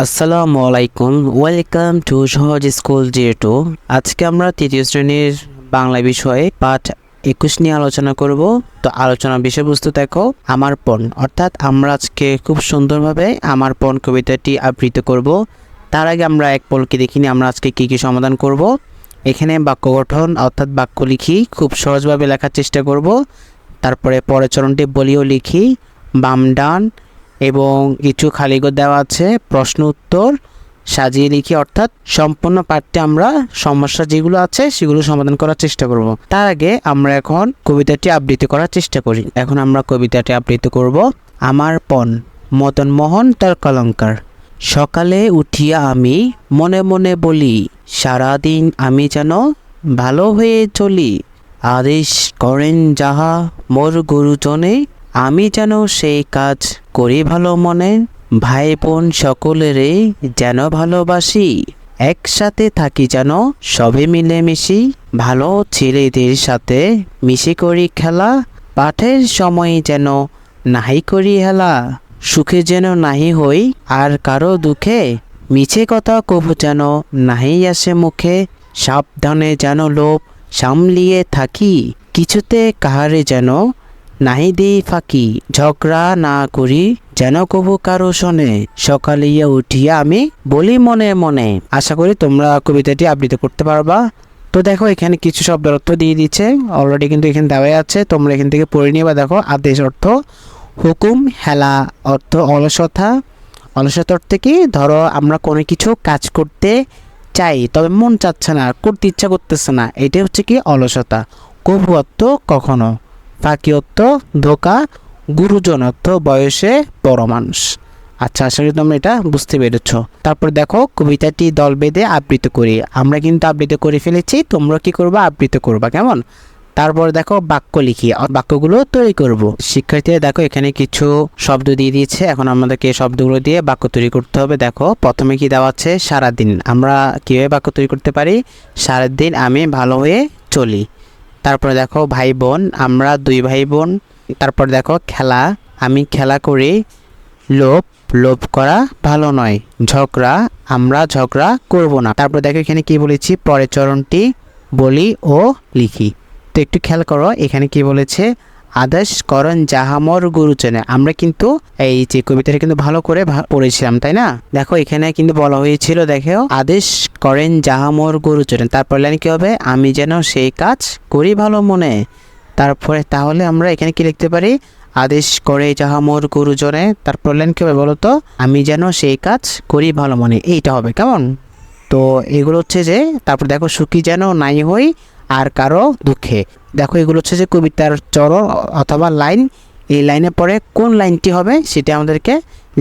আসসালামু আলাইকুম, welcome to সহজ স্কুল 02। আজকে আমরা তৃতীয় শ্রেণীর বাংলা বিষয়ে পাঠ 21 নিয়ে আলোচনা করব। তো আলোচনার বিষয়বস্তু দেখো, আমার পণ। অর্থাৎ আমরা আজকে খুব সুন্দরভাবে আমার পণ কবিতাটি আবৃত্তি করব। তার আগে আমরা এক পলকে দেখিনি আমরা আজকে কি কি সমাধান করব। এখানে বাক্য গঠন অর্থাৎ বাক্য লিখি, খুব সহজভাবে লেখার চেষ্টা করব। তারপরে পরের চরণটি বলিও লিখি, বাম ডান এবং কিছু খালি ঘর দেওয়া আছে, প্রশ্ন উত্তর সাজিয়ে লিখি। অর্থাৎ সম্পূর্ণ পাঠটি আমরা সমস্যা যেগুলো আছে সেগুলো সমাধান করার চেষ্টা করব। তার আগে আমরা এখন কবিতাটি আবৃত্তি করার চেষ্টা করি। এখন আমরা কবিতাটি আবৃত্তি করব। আমার পণ। মদন মোহন তার কলঙ্কার। সকালে উঠিয়া আমি মনে মনে বলি, সারাদিন আমি যেন ভালো হয়ে চলি। আদেশ করেন যাহা মোর গুরুজনে, আমি যেন সেই কাজ করি ভালো মনে। ভাই বোন সকলেরে যেন ভালোবাসি, একসাথে থাকি যেন সবে মিলেমিশি। ভালো ছেলেদের সাথে মিশে করি খেলা, পাঠের সময় যেন নাহি করি হেলা। সুখে যেন নাহি হই আর কারো দুঃখে, মিছে কথা কবু যেন নাহি আসে মুখে। সাবধানে যেন লোভ সামলিয়ে থাকি, কিছুতে কাহারে যেন নাহি দেই ফাঁকি। ঝগড়া না করি যেন কবু কারো শোনে, সকালিয়া উঠিয়া আমি বলি মনে মনে। আশা করি তোমরা কবিতাটি আবৃত্তি করতে পারবা। তো দেখো এখানে কিছু শব্দের অর্থ দিয়ে দিচ্ছে, অলরেডি কিন্তু এখানে দেওয়াই আছে, তোমরা এখান থেকে পড়ে নিয়ে। দেখো আদেশ অর্থ হুকুম, হেলা অর্থ অলসতা। অলসতা অর্থ কি, ধরো আমরা কোনো কিছু কাজ করতে চাই তবে মন চাচ্ছে না, করতে ইচ্ছা করতেছে না, এটা হচ্ছে কি অলসতা। কবু অর্থ কখনো। ফাঁকি অর্থ ধোকা। গুরুজন অর্থ বয়সে বড় মানুষ। আচ্ছা, আশা করি তোমরা এটা বুঝতে পেরেছ। তারপর দেখো কবিতাটি দল বেঁধে আবৃত্তি করি। আমরা কিন্তু আবৃত্তি করে ফেলেছি, তোমরা কি করবা, আবৃত্তি করবা, কেমন? তারপর দেখো বাক্য লিখি, বাক্যগুলো তৈরি করব। শিক্ষার্থীরা দেখো এখানে কিছু শব্দ দিয়ে দিয়েছে, এখন আমাদেরকে এই শব্দগুলো দিয়ে বাক্য তৈরি করতে হবে। দেখো প্রথমে কি দেওয়া আছে, সারাদিন। আমরা কিভাবে বাক্য তৈরি করতে পারি, সারাদিন আমি ভালো হয়ে চলি। তারপরে দেখো ভাই বোন, আমরা দুই ভাই বোন। তারপর দেখো খেলা, আমি খেলা করি। লোভ, লোভ করা ভালো নয়। ঝগড়া, আমরা ঝগড়া করব না। তারপর দেখো এখানে কি বলেছি, পরের চরণটি বলি ও লিখি। তো একটু খেয়াল করো এখানে কি বলেছে, আদেশ করেন যাহা মোর গুরুজনে। আমরা কিন্তু এই যে কবিতাটা কিন্তু ভালো করে পড়েছিলাম, তাই না? দেখো এখানে কিন্তু বলা হয়েছিল, দেখো আদেশ করেন যাহা মোর গুরুজনে। তারপর লাইন কি হবে, আমি যেন সেই কাজ করি ভালো মনে। তারপরে তাহলে আমরা এখানে কি লিখতে পারি, আদেশ করে যাহা মোর গুরুজনে। তারপর লাইন কি হবে বলো তো, আমি যেন সেই কাজ করি ভালো মনে, এইটা হবে, কেমন? তো এগুলো হচ্ছে যে, তারপর দেখো সুখী যেন নাই হই আর কারো দুঃখে। দেখো এগুলো হচ্ছে যে কবিতার চরণ অথবা লাইন। এই লাইনের পরে কোন লাইনটি হবে সেটা আমাদেরকে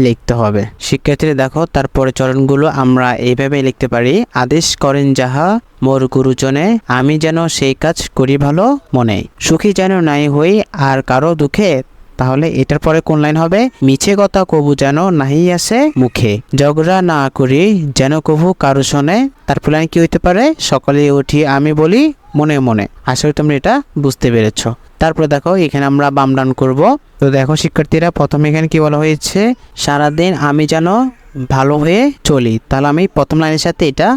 লিখতে হবে। শিক্ষার্থীরা দেখো তারপরে চরণগুলো আমরা এইভাবে লিখতে পারি, আদেশ করেন যাহা মোর গুরুজনে, আমি যেন সেই কাজ করি ভালো মনে। সুখী যেন নাই হই আর কারো দুঃখে। তাহলে এটার পরে কোন লাইন হবে, মিছে কথা কবু যেন নাহি আসে মুখে। ঝগড়া না করি যেন কবু কারো শোনে। তারপর লাইন কি হইতে পারে, সকালে উঠি আমি বলি মনে মনে। আশা করি তোমরা এটা বুঝতে পেরেছ। তারপরে দেখো এখানে আমরা বাম ডান করব। তো দেখো শিক্ষার্থীরা প্রথমে এখানে কি বলা হয়েছে, সারাদিন আমি যেন ভালো হয়ে চলি। তাহলে আমি প্রথম লাইনের সাথে এটা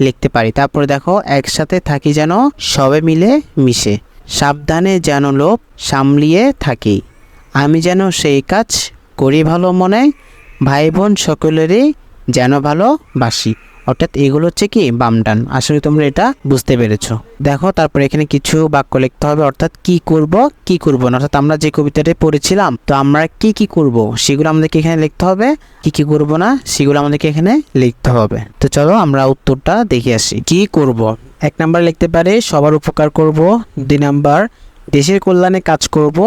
লিখতে পারি। তারপরে দেখো একসাথে থাকি যেন সবে মিলে মিশে। সাবধানে যেন লোভ সামলিয়ে থাকি, আমি যেন সেই কাজ করি ভালো মনে। ভাই বোন সকলেরই যেন ভালোবাসি। অর্থাৎ এগুলো হচ্ছে কি বাম ডান। আসলে তোমরা এটা বুঝতে পেরেছো। দেখো তারপরে এখানে কিছু বাক্য লিখতে হবে, অর্থাৎ কি করব কি করব না। অর্থাৎ আমরা যে কবিতাটা পড়েছিলাম, তো আমরা কি কি করব সেগুলো আমাদেরকে এখানে লিখতে হবে, কি কি করব না সেগুলো আমাদেরকে এখানে লিখতে হবে। তো চলো আমরা উত্তরটা দেখে আসি। কি করব, 1 নাম্বার লিখতে পারে সবার উপকার করব। 2 নাম্বার দেশের কল্যাণে কাজ করব।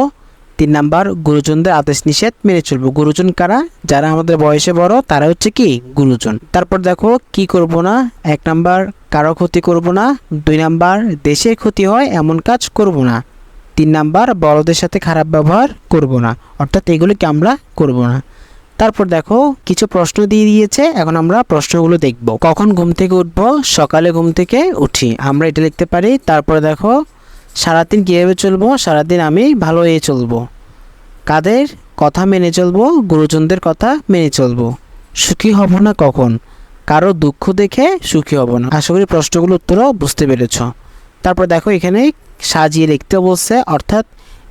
3 নাম্বার গুরুজনদের আদেশ নিষেধ মেনে চলবো। গুরুজন কারা, যারা আমাদের বয়সে বড় তারা হচ্ছে কি গুরুজন। তারপর দেখো কি করব না, 1 নাম্বার কারো ক্ষতি করব না। 2 নাম্বার দেশের ক্ষতি হয় এমন কাজ করব না। 3 নাম্বার বড়দের সাথে খারাপ ব্যবহার করব না। অর্থাৎ এগুলোকে আমরা করব না। তারপর দেখো কিছু প্রশ্ন দিয়ে দিয়েছে, এখন আমরা প্রশ্নগুলো দেখব। কখন ঘুম থেকে উঠবো, সকালে ঘুম থেকে উঠি, আমরা এটা লিখতে পারি। তারপরে দেখো সারাদিন কীভাবে চলবো, সারাদিন আমি ভালো হয়ে চলবো। কাদের কথা মেনে চলবো, গুরুজনদের কথা মেনে চলবো। সুখী হব না কখন? কারো দুঃখ দেখে সুখী হব না। আশা করি প্রশ্নগুলোর উত্তরও বুঝতে পেরেছ। তারপর দেখো এখানে সাজিয়ে লিখতে বলছে, অর্থাৎ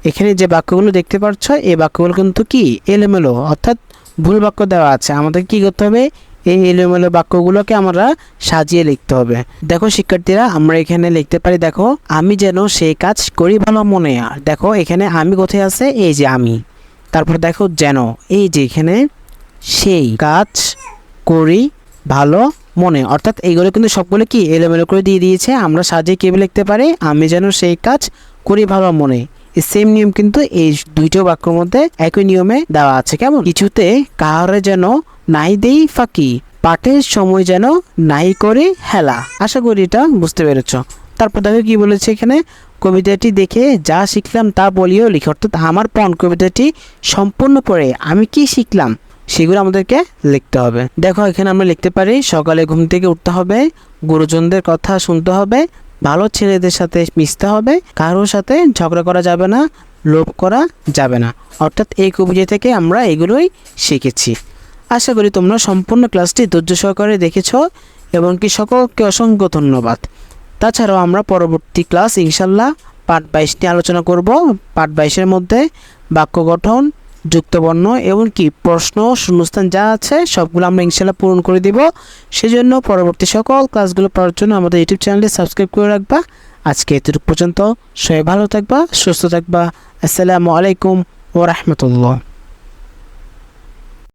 এখানে যে বাক্যগুলো দেখতে পাচ্ছ এই বাক্যগুলো কিন্তু কি এলোমেলো, অর্থাৎ ভুল বাক্য দেওয়া আছে। আমাদের কি করতে হবে? এই এলোমেলো বাক্যগুলোকে আমরা সাজিয়ে লিখতে হবে। দেখো শিক্ষার্থীরা, আমরা এখানে লিখতে পারি, দেখো আমি যেন সেই কাজ করি ভালো মনে। দেখো এখানে আমি কোথায় আছে? এই যে আমি। তারপর দেখো যেন, এই যে এখানে সেই কাজ করি ভালো মনে, অর্থাৎ এইগুলো কিন্তু সবগুলো কি এলোমেলো করে দিয়ে দিয়েছে। আমরা সাজিয়ে কীভাবে লিখতে পারি? আমি যেন সেই কাজ করি ভালো মনে। এই সেম নিয়ম কিন্তু এই দুইটো বাক্যের মধ্যে একই নিয়মে দেওয়া আছে। কেমন? কিছুতে কাহারে যেন নাই দেই ফাঁকি, পাঠের সময় যেন নাই করে হেলা। আশা করি এটা বুঝতে পেরেছ। তারপর দেখো কি বলেছে এখানে, কবিতাটি দেখে যা শিখলাম তা বলিও লিখে, অর্থাৎ আমার পণ কবিতাটি সম্পূর্ণ পড়ে আমি কি শিখলাম সেগুলো আমাদেরকে লিখতে হবে। দেখো এখানে আমরা লিখতে পারি, সকালে ঘুম থেকে উঠতে হবে, গুরুজনদের কথা শুনতে হবে, ভালো ছেলেদের সাথে মিশতে হবে, কারোর সাথে ঝগড়া করা যাবে না, লোভ করা যাবে না। অর্থাৎ এই কবিতা থেকে আমরা এগুলোই শিখেছি। আশা করি তোমরা সম্পূর্ণ ক্লাসটি ধৈর্য সহকারে দেখেছ এবং কি সকলকে অসংখ্য ধন্যবাদ। তাছাড়াও আমরা পরবর্তী ক্লাস ইনশাল্লাহ পার্ট 22 নিয়ে আলোচনা করব। পার্ট 22-এর মধ্যে বাক্য গঠন, যুক্তবর্ণ এবং কি প্রশ্ন, শূন্যস্থান যা আছে সবগুলো আমরা ইনশাল্লাহ পূরণ করে দিব। সেজন্য পরবর্তী সকল ক্লাসগুলো পাওয়ার জন্য আমাদের ইউটিউব চ্যানেলটি সাবস্ক্রাইব করে রাখবা। আজকে এতটুকু পর্যন্ত। সবাই ভালো থাকবা, সুস্থ থাকবা। আসসালামু আলাইকুম ওয়া রাহমাতুল্লাহ।